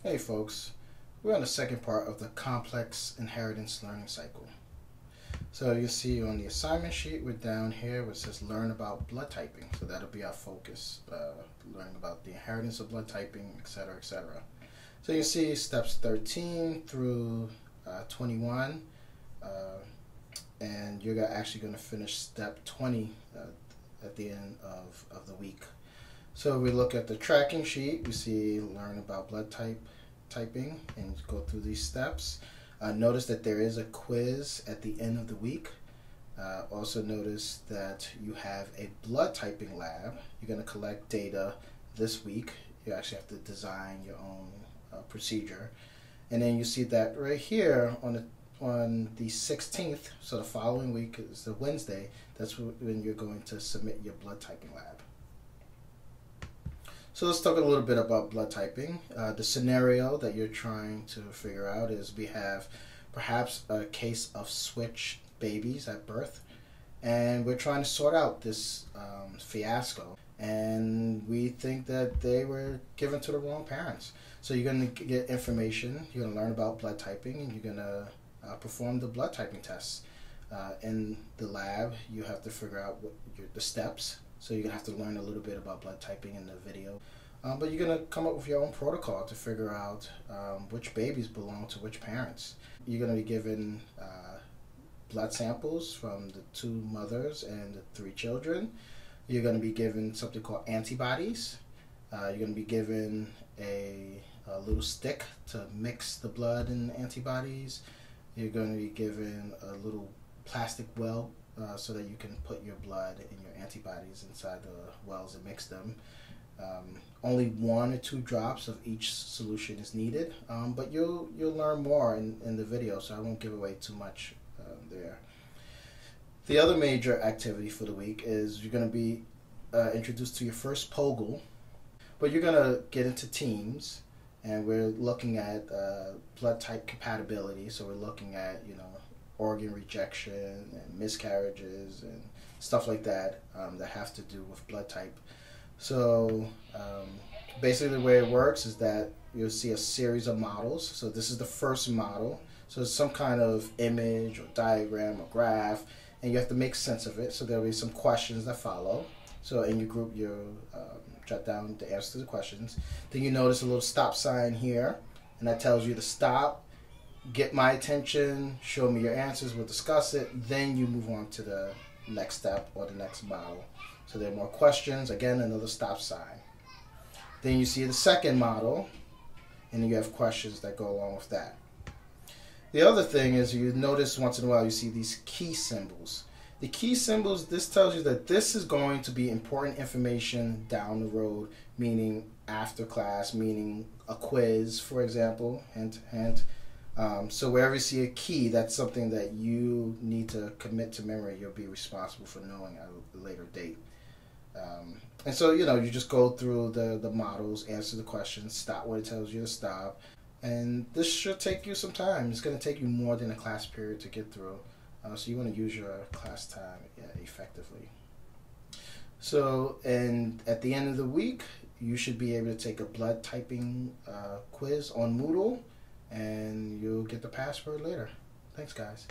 Hey folks, we're on the second part of the complex inheritance learning cycle. So you see on the assignment sheet, we're down here where it says learn about blood typing. So that'll be our focus, learning about the inheritance of blood typing, etc., etc. So you see steps 13 through 21, and you're actually going to finish step 20 at the end of the week. So we look at the tracking sheet, we see learn about blood typing and go through these steps. Notice that there is a quiz at the end of the week. Also notice that you have a blood typing lab. You're going to collect data this week. You actually have to design your own procedure. And then you see that right here on the 16th, so the following week is the Wednesday, that's when you're going to submit your blood typing lab. So let's talk a little bit about blood typing. The scenario that you're trying to figure out is we have perhaps a case of switch babies at birth, and we're trying to sort out this fiasco, and we think that they were given to the wrong parents. So you're going to get information, you're going to learn about blood typing, and you're going to perform the blood typing tests. In the lab, you have to figure out the steps. So you're going to have to learn a little bit about blood typing in the video. But you're going to come up with your own protocol to figure out which babies belong to which parents. You're going to be given blood samples from the 2 mothers and the 3 children. You're going to be given something called antibodies. You're going to be given a little stick to mix the blood and antibodies. You're going to be given a little plastic well so that you can put your blood and your antibodies inside the wells and mix them. Only 1 or 2 drops of each solution is needed, but you'll learn more in the video, so I won't give away too much there. The other major activity for the week is you're going to be introduced to your first POGIL, but you're going to get into teams, and we're looking at blood type compatibility. So we're looking at, organ rejection and miscarriages and stuff like that that have to do with blood type. So basically the way it works is that you'll see a series of models. So this is the first model. So it's some kind of image or diagram or graph, and you have to make sense of it. So there'll be some questions that follow. So in your group, you'll jot down the answers to the questions. Then you notice a little stop sign here, and that tells you to stop, get my attention, show me your answers, we'll discuss it. Then you move on to the next step or the next model. So there are more questions, again, another stop sign. Then you see the second model, and then you have questions that go along with that. The other thing is you notice once in a while you see these key symbols. The key symbols, this tells you that this is going to be important information down the road, meaning after class, meaning a quiz, for example, hint, hint. So wherever you see a key, that's something that you need to commit to memory. You'll be responsible for knowing at a later date. And so, you just go through the models, answer the questions, stop when it tells you to stop. And this should take you some time. It's going to take you more than a class period to get through. So you want to use your class time effectively. So, and at the end of the week, you should be able to take a blood typing quiz on Moodle, and you'll get the password later. Thanks, guys.